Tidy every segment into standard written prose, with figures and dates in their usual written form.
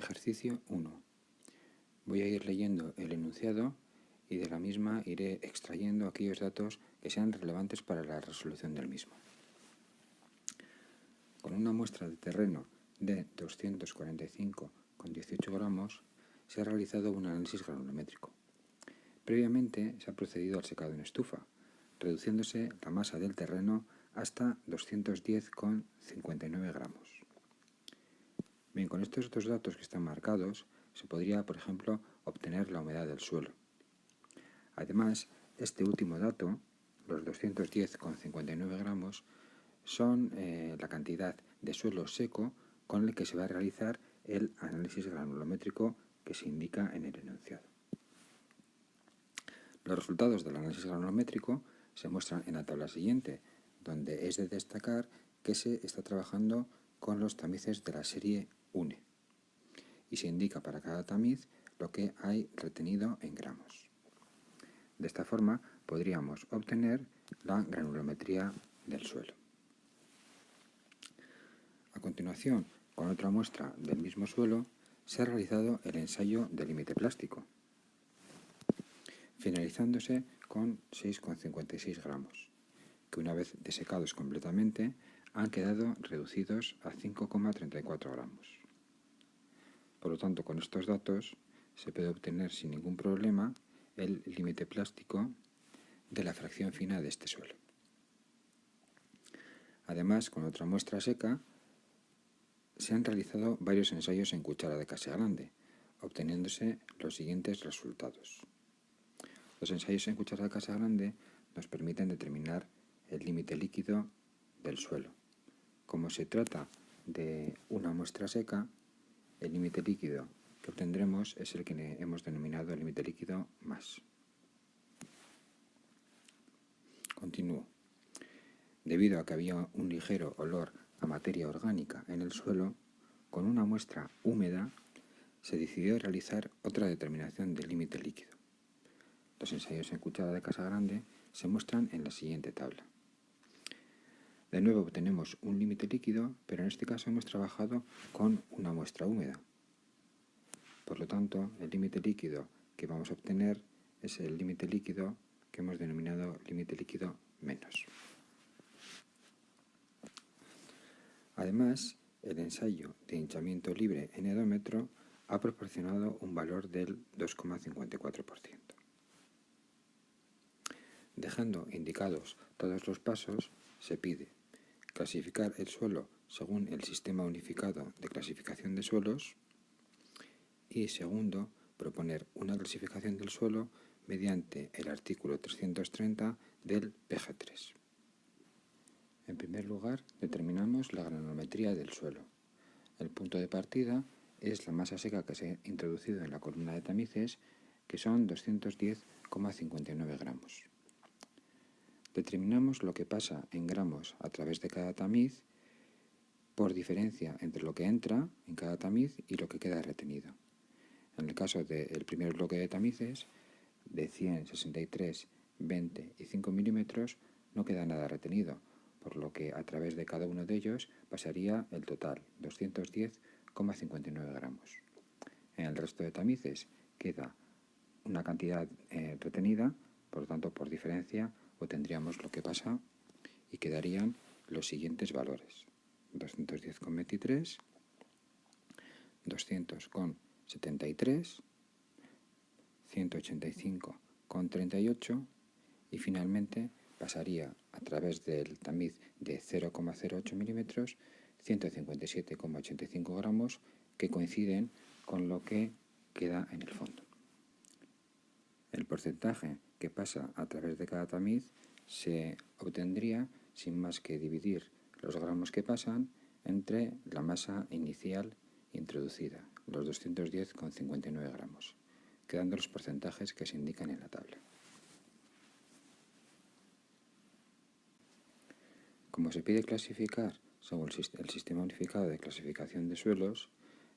Ejercicio 1. Voy a ir leyendo el enunciado y de la misma iré extrayendo aquellos datos que sean relevantes para la resolución del mismo. Con una muestra de terreno de 245,18 gramos se ha realizado un análisis granulométrico. Previamente se ha procedido al secado en estufa, reduciéndose la masa del terreno hasta 210,59 gramos. Bien, con estos dos datos que están marcados, se podría, por ejemplo, obtener la humedad del suelo. Además, este último dato, los 210,59 gramos, son la cantidad de suelo seco con el que se va a realizar el análisis granulométrico que se indica en el enunciado. Los resultados del análisis granulométrico se muestran en la tabla siguiente, donde es de destacar que se está trabajando con los tamices de la serie UNE y se indica para cada tamiz lo que hay retenido en gramos. De esta forma podríamos obtener la granulometría del suelo. A continuación, con otra muestra del mismo suelo, se ha realizado el ensayo de límite plástico, finalizándose con 6,56 gramos, que una vez desecados completamente han quedado reducidos a 5,34 gramos. Por lo tanto, con estos datos se puede obtener sin ningún problema el límite plástico de la fracción fina de este suelo. Además, con otra muestra seca, se han realizado varios ensayos en cuchara de Casagrande, obteniéndose los siguientes resultados. Los ensayos en cuchara de Casagrande nos permiten determinar el límite líquido del suelo. Como se trata de una muestra seca, el límite líquido que obtendremos es el que hemos denominado el límite líquido más. Continúo. Debido a que había un ligero olor a materia orgánica en el suelo, con una muestra húmeda se decidió realizar otra determinación del límite líquido. Los ensayos en cuchara de Casagrande se muestran en la siguiente tabla. De nuevo obtenemos un límite líquido, pero en este caso hemos trabajado con una muestra húmeda. Por lo tanto, el límite líquido que vamos a obtener es el límite líquido que hemos denominado límite líquido menos. Además, el ensayo de hinchamiento libre en edómetro ha proporcionado un valor del 2,54%. Dejando indicados todos los pasos, se pide clasificar el suelo según el Sistema Unificado de Clasificación de Suelos y, segundo, proponer una clasificación del suelo mediante el artículo 330 del PG3. En primer lugar, determinamos la granulometría del suelo. El punto de partida es la masa seca que se ha introducido en la columna de tamices, que son 210,59 gramos. Determinamos lo que pasa en gramos a través de cada tamiz por diferencia entre lo que entra en cada tamiz y lo que queda retenido. En el caso del primer bloque de tamices, de 100, 63, 20 y 5 milímetros, no queda nada retenido, por lo que a través de cada uno de ellos pasaría el total, 210,59 gramos. En el resto de tamices queda una cantidad retenida, por lo tanto, por diferencia, obtendríamos lo que pasa y quedarían los siguientes valores: 210,23, 200,73, 185,38 y finalmente pasaría a través del tamiz de 0,08 milímetros 157,85 gramos que coinciden con lo que queda en el fondo. El porcentaje que pasa a través de cada tamiz se obtendría sin más que dividir los gramos que pasan entre la masa inicial introducida, los 210,59 gramos, quedando los porcentajes que se indican en la tabla. Como se pide clasificar según el Sistema Unificado de Clasificación de Suelos,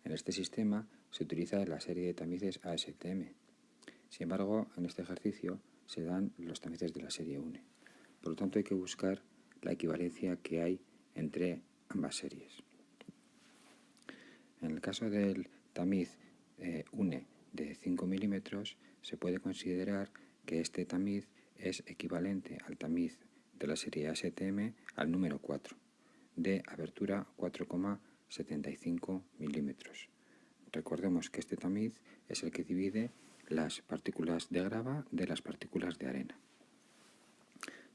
en este sistema se utiliza la serie de tamices ASTM. Sin embargo, en este ejercicio se dan los tamices de la serie UNE. Por lo tanto, hay que buscar la equivalencia que hay entre ambas series. En el caso del tamiz UNE de 5 milímetros, se puede considerar que este tamiz es equivalente al tamiz de la serie ASTM al número 4, de abertura 4,75 milímetros. Recordemos que este tamiz es el que divide las partículas de grava de las partículas de arena.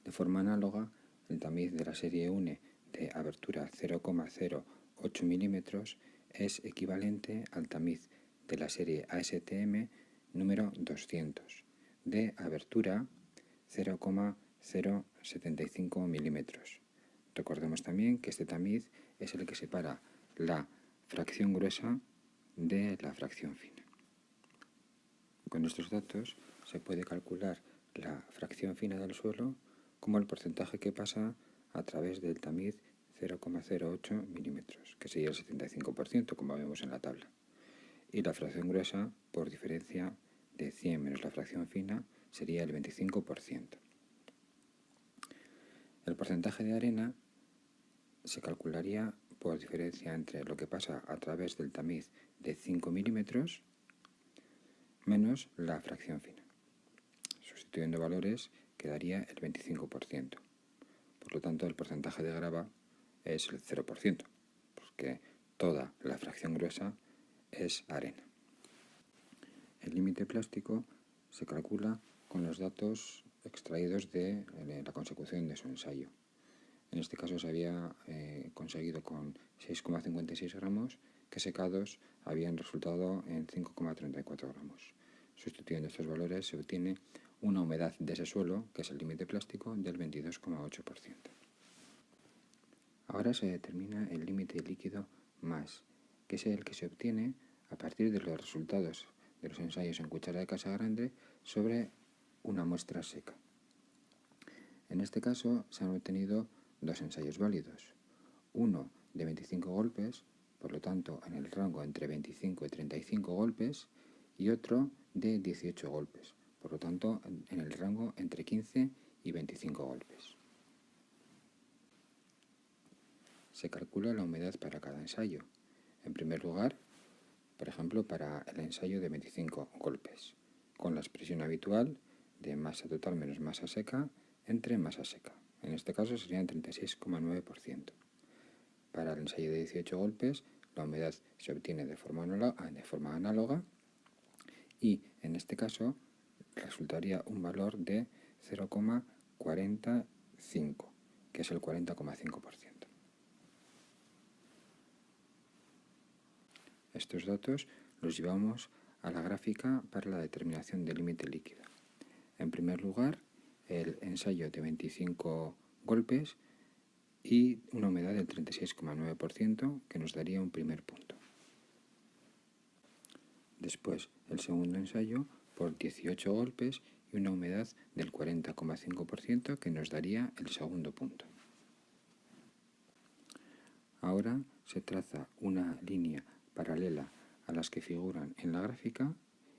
De forma análoga, el tamiz de la serie UNE de abertura 0,08 milímetros es equivalente al tamiz de la serie ASTM número 200, de abertura 0,075 milímetros. Recordemos también que este tamiz es el que separa la fracción gruesa de la fracción fina. Con estos datos se puede calcular la fracción fina del suelo como el porcentaje que pasa a través del tamiz 0,08 milímetros, que sería el 75%, como vemos en la tabla. Y la fracción gruesa, por diferencia de 100 menos la fracción fina, sería el 25%. El porcentaje de arena se calcularía por diferencia entre lo que pasa a través del tamiz de 5 milímetros menos la fracción fina. Sustituyendo valores quedaría el 25%. Por lo tanto, el porcentaje de grava es el 0%, porque toda la fracción gruesa es arena. El límite plástico se calcula con los datos extraídos de la consecución de su ensayo. En este caso se había conseguido con 6,56 gramos, que secados habían resultado en 5,34 gramos. Sustituyendo estos valores se obtiene una humedad de ese suelo, que es el límite plástico, del 22,8%. Ahora se determina el límite líquido más, que es el que se obtiene a partir de los resultados de los ensayos en cuchara de casa grande sobre una muestra seca. En este caso se han obtenido dos ensayos válidos, uno de 25 golpes, por lo tanto en el rango entre 25 y 35 golpes, y otro de 18 golpes, por lo tanto en el rango entre 15 y 25 golpes. Se calcula la humedad para cada ensayo. En primer lugar, por ejemplo, para el ensayo de 25 golpes, con la expresión habitual de masa total menos masa seca entre masa seca. En este caso serían 36,9%. Para el ensayo de 18 golpes, la humedad se obtiene de forma análoga y en este caso resultaría un valor de 0,45, que es el 40,5%. Estos datos los llevamos a la gráfica para la determinación del límite líquido. En primer lugar, el ensayo de 25 golpes y una humedad del 36,9%, que nos daría un primer punto. Después, el segundo ensayo por 18 golpes y una humedad del 40,5%, que nos daría el segundo punto. Ahora se traza una línea paralela a las que figuran en la gráfica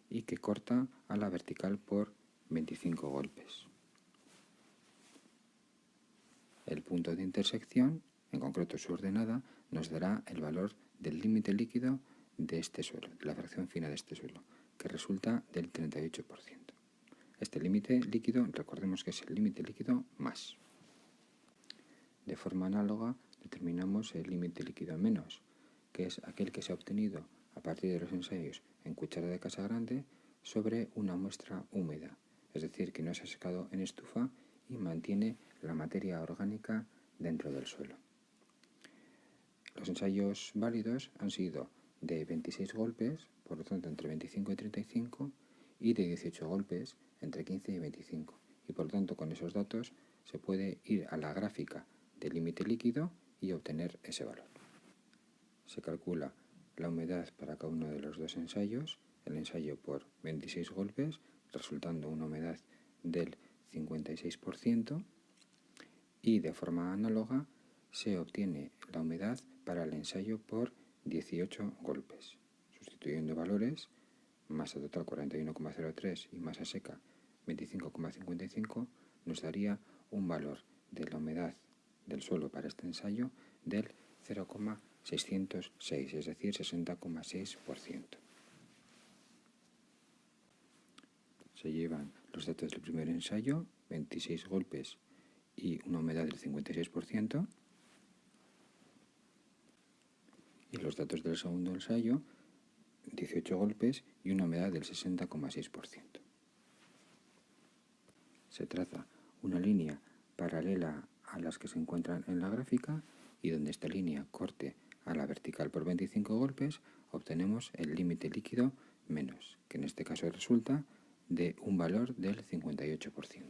y que corta a la vertical por 25 golpes. El punto de intersección, en concreto su ordenada, nos dará el valor del límite líquido de este suelo, de la fracción fina de este suelo, que resulta del 38%. Este límite líquido, recordemos que es el límite líquido más. De forma análoga, determinamos el límite líquido menos, que es aquel que se ha obtenido a partir de los ensayos en cuchara de casa grande sobre una muestra húmeda, es decir, que no se ha secado en estufa y mantiene la materia orgánica dentro del suelo. Los ensayos válidos han sido de 26 golpes, por lo tanto entre 25 y 35, y de 18 golpes, entre 15 y 25. Y por lo tanto con esos datos se puede ir a la gráfica del límite líquido y obtener ese valor. Se calcula la humedad para cada uno de los dos ensayos, el ensayo por 26 golpes, resultando una humedad del 56%, y de forma análoga se obtiene la humedad para el ensayo por 18 golpes. Sustituyendo valores, masa total 41,03 y masa seca 25,55, nos daría un valor de la humedad del suelo para este ensayo del 0,0 606, es decir, 60,6%. Se llevan los datos del primer ensayo, 26 golpes y una humedad del 56%. Y los datos del segundo ensayo, 18 golpes y una humedad del 60,6%. Se traza una línea paralela a las que se encuentran en la gráfica y donde esta línea corte a la vertical por 25 golpes obtenemos el límite líquido menos, que en este caso resulta de un valor del 58%.